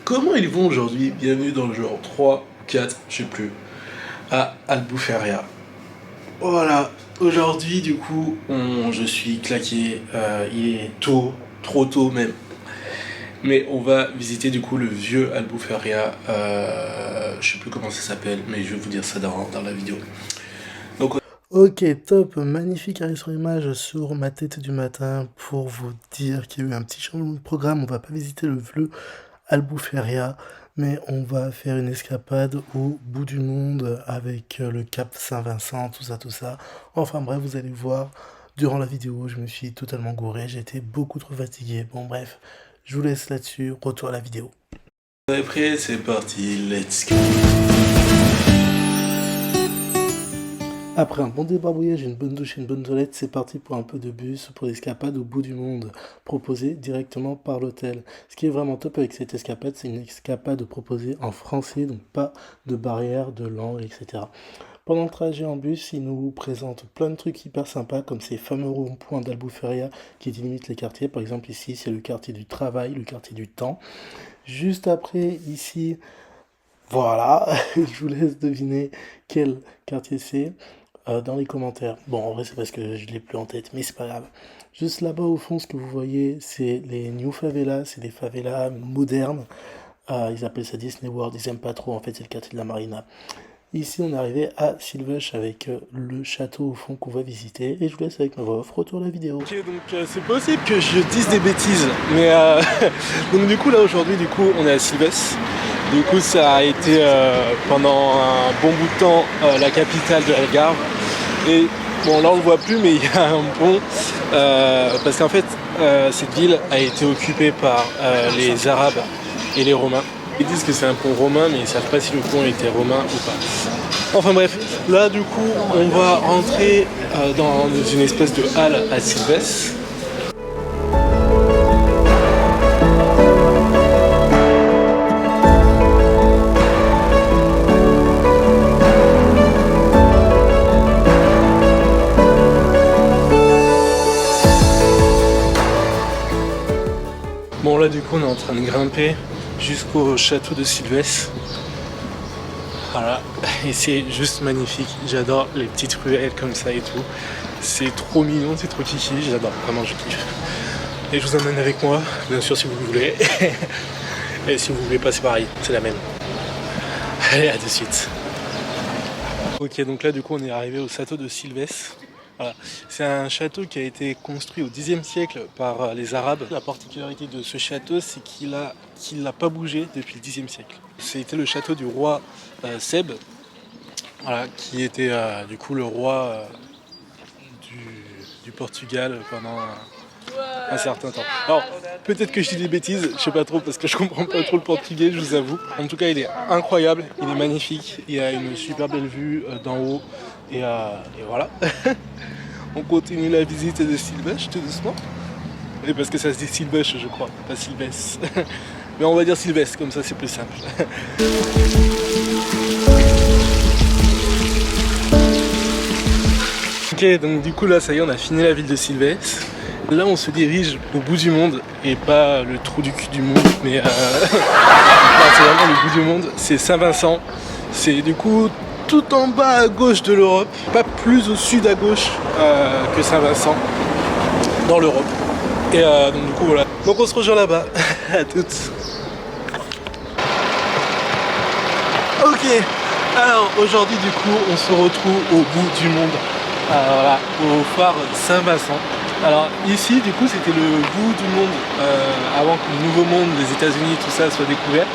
comment ils vont aujourd'hui? Bienvenue dans le genre 3, 4, je sais plus, à Albufeira. Voilà, aujourd'hui du coup, je suis claqué, il est tôt, trop tôt même. Mais on va visiter du coup le vieux Albufeira, je sais plus comment ça s'appelle, mais je vais vous dire ça dans la vidéo. Donc, ok, top, magnifique arrêt sur image sur ma tête du matin pour vous dire qu'il y a eu un petit changement de programme. On va pas visiter le vieux Albufeira, mais on va faire une escapade au bout du monde avec le Cap Saint-Vincent, tout ça. Enfin bref, vous allez voir, durant la vidéo, je me suis totalement gouré, j'étais beaucoup trop fatigué. Bon bref, je vous laisse là-dessus, retour à la vidéo. Vous êtes prêts? C'est parti, let's go. Après un bon débarbouillage, une bonne douche et une bonne toilette, c'est parti pour un peu de bus pour l'escapade au bout du monde, proposée directement par l'hôtel. Ce qui est vraiment top avec cette escapade, c'est une escapade proposée en français, donc pas de barrière de langue, etc. Pendant le trajet en bus, il nous présente plein de trucs hyper sympas, comme ces fameux ronds-points d'Albufeira qui délimitent les quartiers. Par exemple, ici, c'est le quartier du travail, le quartier du temps. Juste après, ici, voilà, je vous laisse deviner quel quartier c'est. Dans les commentaires. Bon, en vrai, c'est parce que je l'ai plus en tête, mais c'est pas grave. Juste là-bas, au fond, ce que vous voyez, c'est les New Favelas, c'est des favelas modernes. Ils appellent ça Disney World, ils aiment pas trop, en fait, c'est le quartier de la Marina. Ici, on est arrivé à Silves avec le château au fond qu'on va visiter. Et je vous laisse avec ma voix off, retour à la vidéo. Ok, donc c'est possible que je dise des bêtises, mais donc du coup, là, aujourd'hui, on est à Silves. Du coup, ça a été pendant un bon bout de temps la capitale de l'Algarve. Et bon, là on le voit plus, mais il y a un pont parce qu'en fait, cette ville a été occupée par les Arabes et les Romains. Ils disent que c'est un pont romain, mais ils savent pas si le pont était romain ou pas. Enfin bref, là du coup, on va rentrer dans une espèce de halle à Silves. Bon là du coup on est en train de grimper jusqu'au château de Silves. Voilà, et c'est juste magnifique, j'adore les petites ruelles comme ça et tout. C'est trop mignon, c'est trop kiki, j'adore, vraiment je kiffe. Et je vous emmène avec moi, bien sûr si vous le voulez. Et si vous voulez pas c'est pareil, c'est la même. Allez, à de suite. Ok, donc là du coup on est arrivé au château de Silves. Voilà. C'est un château qui a été construit au Xe siècle par les Arabes. La particularité de ce château, c'est qu'il n'a pas bougé depuis le Xe siècle. C'était le château du roi Seb, voilà, qui était du coup le roi du Portugal pendant un certain temps. Alors, peut-être que je dis des bêtises, je sais pas trop parce que je comprends pas trop le portugais, je vous avoue. En tout cas, il est incroyable, il est magnifique, il a une super belle vue d'en haut et voilà. On continue la visite de Silves tout doucement. Et parce que ça se dit Silves, je crois, pas Silves. Mais on va dire Silves, comme ça c'est plus simple. Ok, donc du coup là, ça y est, on a fini la ville de Silves. Là, on se dirige au bout du monde, et pas le trou du cul du monde, mais c'est vraiment le bout du monde. C'est Saint-Vincent. C'est du coup tout en bas à gauche de l'Europe, pas plus au sud à gauche que Saint-Vincent, dans l'Europe. Et donc du coup voilà. Donc on se rejoint là-bas. À toutes. Ok. Alors aujourd'hui du coup on se retrouve au bout du monde. Voilà, au phare Saint-Vincent. Alors ici du coup c'était le bout du monde avant que le nouveau monde, les États-Unis, tout ça soit découvert.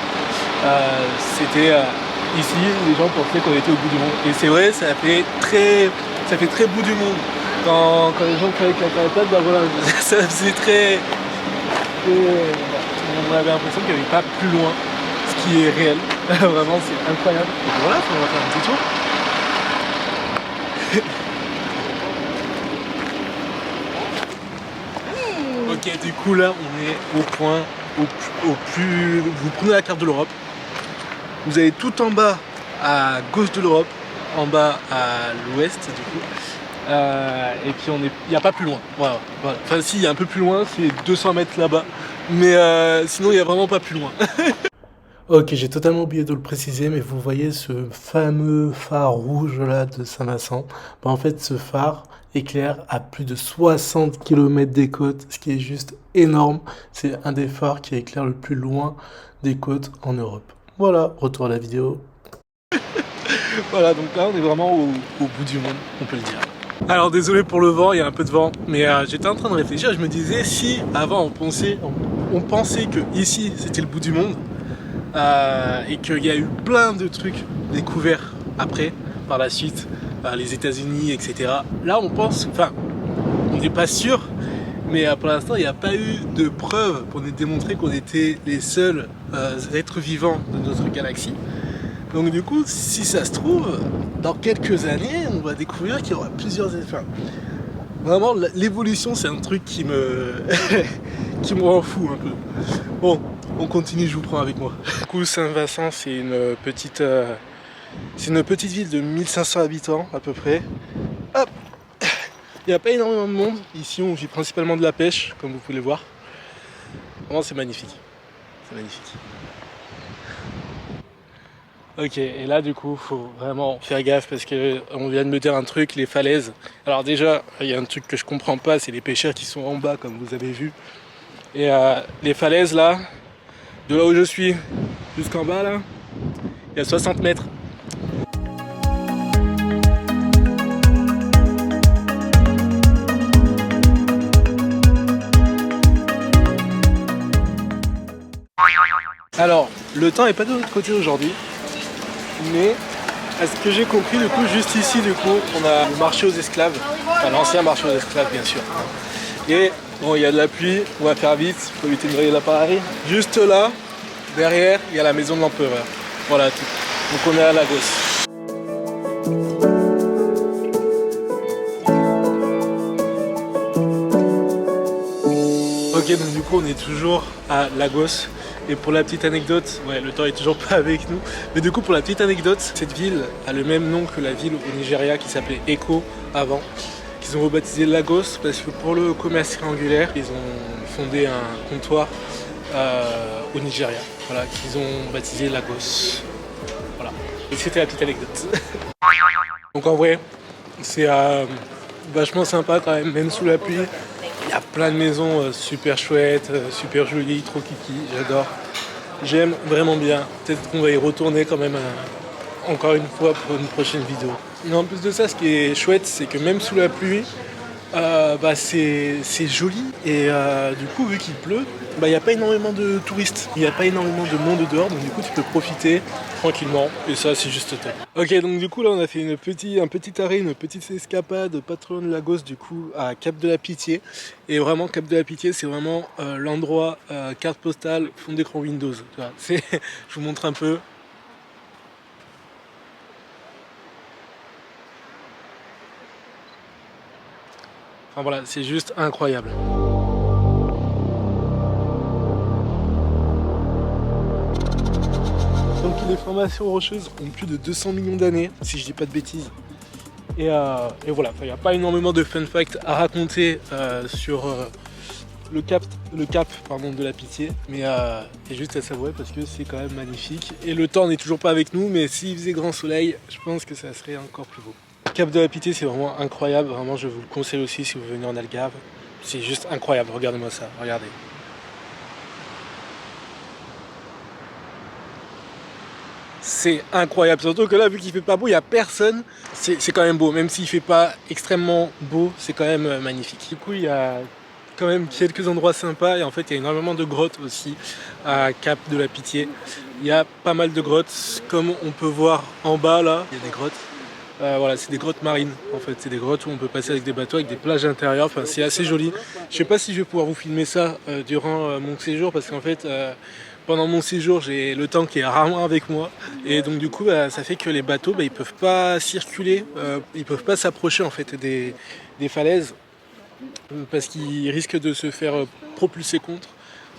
C'était ici, les gens pensaient qu'on était au bout du monde. Et c'est vrai, ça fait très bout du monde. Quand les gens travaillent avec la carapate, ben voilà, ça faisait très... on avait l'impression qu'il n'y avait pas plus loin, ce qui est réel. Vraiment, c'est incroyable. Donc voilà, on va faire un petit tour. Ok, du coup là, on est au point, au plus... Vous prenez la carte de l'Europe. Vous avez tout en bas à gauche de l'Europe, en bas à l'ouest du coup, et puis il n'y a pas plus loin. Voilà. Enfin si, il y a un peu plus loin, c'est 200 mètres là-bas, mais sinon il n'y a vraiment pas plus loin. Ok, j'ai totalement oublié de le préciser, mais vous voyez ce fameux phare rouge là de Saint-Vincent? Bah, en fait, ce phare éclaire à plus de 60 km des côtes, ce qui est juste énorme. C'est un des phares qui éclaire le plus loin des côtes en Europe. Voilà, retour à la vidéo. Voilà, donc là on est vraiment au bout du monde, on peut le dire. Alors désolé pour le vent, il y a un peu de vent, mais j'étais en train de réfléchir, je me disais si avant on pensait que ici c'était le bout du monde, et qu'il y a eu plein de trucs découverts après, par la suite, les États-Unis, etc. Là on pense, enfin on n'est pas sûr, mais pour l'instant il n'y a pas eu de preuves pour nous démontrer qu'on était les seuls êtres vivants de notre galaxie. Donc du coup, si ça se trouve, dans quelques années, on va découvrir qu'il y aura plusieurs... Enfin, vraiment, l'évolution, c'est un truc qui me... qui me rend fou un peu. Bon, on continue, je vous prends avec moi. Du coup, Saint-Vincent, c'est une petite ville de 1500 habitants, à peu près. Hop. Il n'y a pas énormément de monde. Ici, on vit principalement de la pêche, comme vous pouvez le voir. Vraiment, c'est magnifique. C'est magnifique. Ok, et là du coup, faut vraiment faire gaffe parce que on vient de me dire un truc, les falaises. Alors déjà, il y a un truc que je comprends pas, c'est les pêcheurs qui sont en bas, comme vous avez vu. Et les falaises là, de là où je suis jusqu'en bas là, il y a 60 mètres. Alors, le temps est pas de notre côté aujourd'hui, mais à ce que j'ai compris, du coup, juste ici, du coup, on a le marché aux esclaves, enfin l'ancien marché aux esclaves, bien sûr. Et bon, il y a de la pluie, on va faire vite, il faut éviter de griller l'appareil. Juste là, derrière, il y a la maison de l'empereur. Voilà tout. Donc on est à Lagos. Ok, donc du coup, on est toujours à Lagos. Et pour la petite anecdote, ouais, le temps est toujours pas avec nous, mais du coup pour la petite anecdote, cette ville a le même nom que la ville au Nigeria qui s'appelait Eko avant, qu'ils ont rebaptisé Lagos parce que pour le commerce triangulaire, ils ont fondé un comptoir au Nigeria, voilà, qu'ils ont baptisé Lagos. Voilà, et c'était la petite anecdote. Donc en vrai, c'est vachement sympa quand même sous la pluie. Il y a plein de maisons super chouettes, super jolies, trop kiki, j'adore. J'aime vraiment bien. Peut-être qu'on va y retourner quand même encore une fois pour une prochaine vidéo. Mais en plus de ça, ce qui est chouette, c'est que même sous la pluie, c'est joli. Et du coup, vu qu'il pleut, il n'y a pas énormément de touristes. Il n'y a pas énormément de monde dehors, donc du coup, tu peux profiter tranquillement. Et ça, c'est juste top. Ok, donc du coup, là, on a fait un petit arrêt, une petite escapade pas trop loin de Lagos, du coup, à Cap de la Pitié. Et vraiment, Cap de la Pitié, c'est vraiment l'endroit carte postale, fond d'écran Windows. Tu vois, je vous montre un peu. Enfin voilà, c'est juste incroyable. Donc les formations rocheuses ont plus de 200 millions d'années, si je dis pas de bêtises. Et voilà, il n'y a pas énormément de fun facts à raconter sur le cap de la Pitié, mais c'est juste à savourer parce que c'est quand même magnifique. Et le temps n'est toujours pas avec nous, mais s'il faisait grand soleil, je pense que ça serait encore plus beau. Cap de la Pitié, c'est vraiment incroyable, vraiment je vous le conseille aussi si vous venez en Algarve. C'est juste incroyable, regardez-moi ça, regardez. C'est incroyable, surtout que là, vu qu'il fait pas beau, il n'y a personne. C'est quand même beau, même s'il fait pas extrêmement beau, c'est quand même magnifique. Du coup, il y a quand même quelques endroits sympas et en fait, il y a énormément de grottes aussi à Cap de la Pitié. Il y a pas mal de grottes, comme on peut voir en bas là, il y a des grottes. Voilà, c'est des grottes marines en fait, c'est des grottes où on peut passer avec des bateaux, avec des plages intérieures, enfin c'est assez joli. Je sais pas si je vais pouvoir vous filmer ça durant mon séjour parce qu'en fait pendant mon séjour j'ai le temps qui est rarement avec moi et donc du coup ça fait que les bateaux ils peuvent pas circuler, ils peuvent pas s'approcher en fait des falaises parce qu'ils risquent de se faire propulser contre.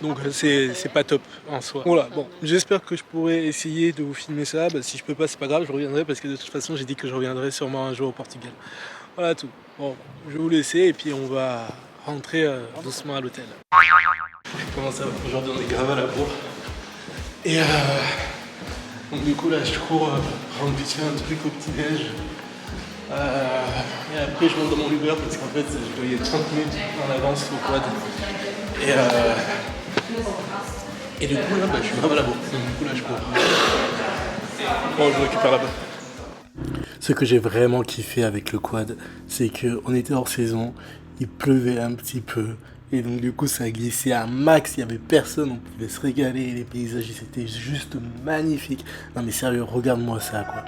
Donc c'est pas top en soi. Voilà, bon, j'espère que je pourrai essayer de vous filmer ça. Bah, si je peux pas, c'est pas grave, je reviendrai parce que de toute façon, j'ai dit que je reviendrai sûrement un jour au Portugal. Voilà tout. Bon, je vais vous laisser et puis on va rentrer doucement à l'hôtel. Comment ça va? Aujourd'hui, on est grave à la bourre. Et donc du coup là je cours prendre vite fait un truc au petit-déj. Et après je monte dans mon Uber parce qu'en fait je dois y être 30 minutes en avance au quad. Et du coup là je suis grave à la bourre. Donc du coup là je cours. Bon je récupère là-bas. Ce que j'ai vraiment kiffé avec le quad, c'est qu'on était hors saison, il pleuvait un petit peu, et donc du coup ça glissait à max, il n'y avait personne, on pouvait se régaler, les paysages c'était juste magnifique. Non mais sérieux, regarde-moi ça quoi.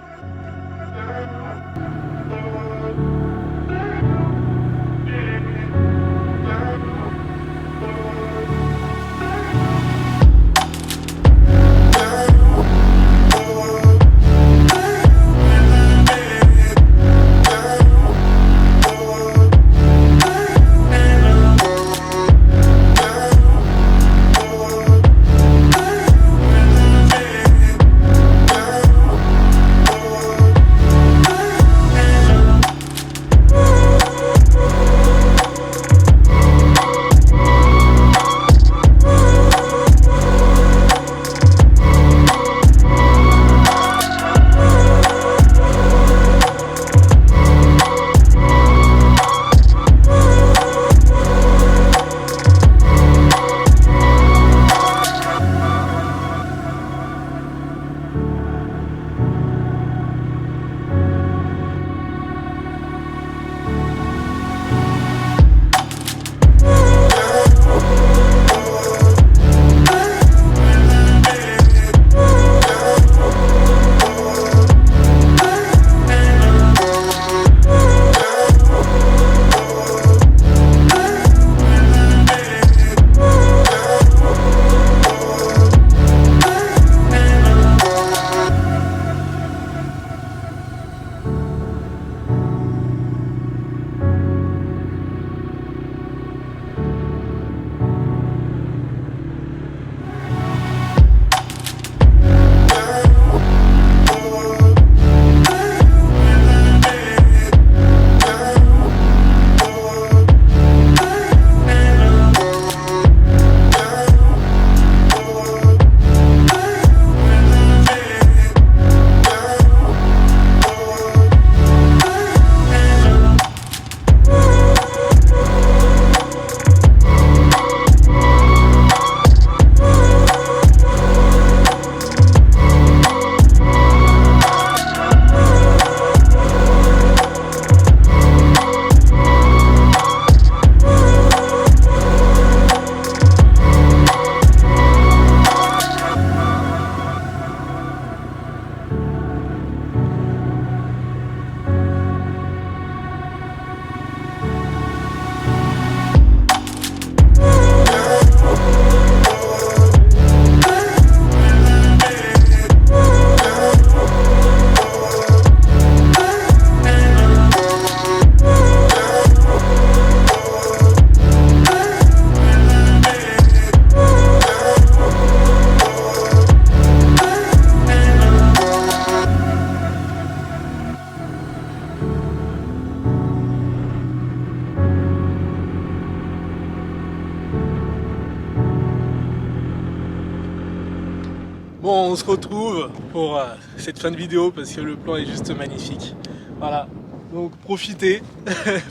Bon, on se retrouve pour cette fin de vidéo parce que le plan est juste magnifique. Voilà, donc profitez,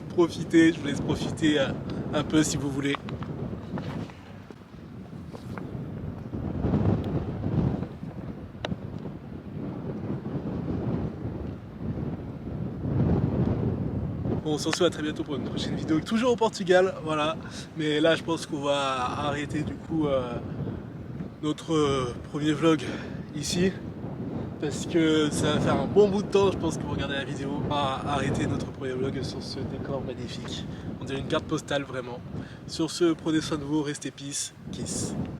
profitez, je vous laisse profiter un peu si vous voulez. Bon, on se retrouve à très bientôt pour une prochaine vidéo, toujours au Portugal, voilà. Mais là, je pense qu'on va arrêter du coup notre premier vlog ici. Parce que ça va faire un bon bout de temps, je pense que vous regardez la vidéo, à arrêter notre premier vlog sur ce décor magnifique. On dirait une carte postale vraiment. Sur ce, prenez soin de vous, restez peace, kiss.